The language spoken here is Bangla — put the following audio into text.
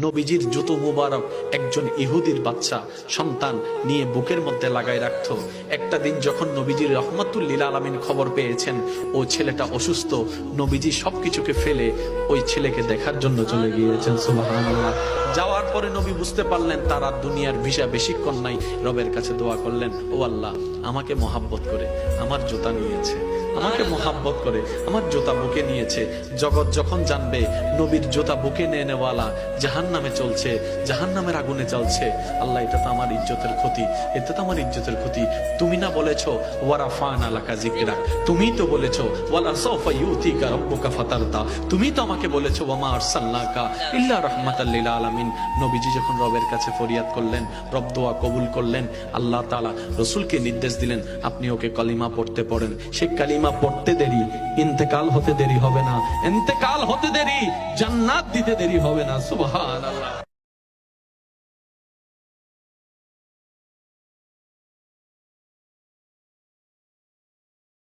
নবীজির জুতো মুবারক একজন ইহুদির বাচ্চা সন্তান নিয়ে বুকের মধ্যে লাগাই রাখতো। একটা দিন যখন নবীজির রহমাতুল লিল আলামিন খবর পেয়েছেন ও ছেলেটা অসুস্থ, নবীজি সবকিছুকে ফেলে ওই ছেলেকে দেখার জন্য চলে গিয়েছেন। সুবহানাল্লাহ। যাওয়ার পরে নবী বুঝতে পারলেন তার আর দুনিয়ার ভিসা বেশিক্ষণ নাই। রবের কাছে দোয়া করলেন, ও আল্লাহ, আমাকে মোহাব্বত করে আমার জুতা নিয়েছে, আমাকে মোহাব্বত করে আমার জুতা বুকে নিয়েছে। জগৎ যখন জানবে নবীর জুতা বুকে নিয়ে নেওয়ালা জাহান্নামে চলছে, জাহান্নামের আগুনে জ্বলছে, আল্লাহ, এটা তো আমার ইজ্জতের ক্ষতি, এটা তো আমার ইজ্জতের ক্ষতি। তুমি না বলেছো ওয়ারাফানা লাকা যিকরাক, তুমি তো বলেছো ওয়ালা সাওফা ইউতিকা রাব্বুকা ফাতারদা, তুমি তো আমাকে বলেছো ওয়ামা আরসালনাকা ইল্লা রাহমাতাল লিল আলামিন। নবীজি যখন রবের কাছে ফরিয়াদ করলেন, রব দোয়া কবুল করলেন। আল্লাহ তাআলা রাসূলকে নির্দেশ দিলেন, আপনি ওকে কালিমা পড়তে পড়েন। সে কালিমা পড়তে দেরি, ইন্তেকাল হতে দেরি হবে না, ইন্তেকাল হতে দেরি, জান্নাত দিতে দেরি হবে না। সুবহানাল্লাহ।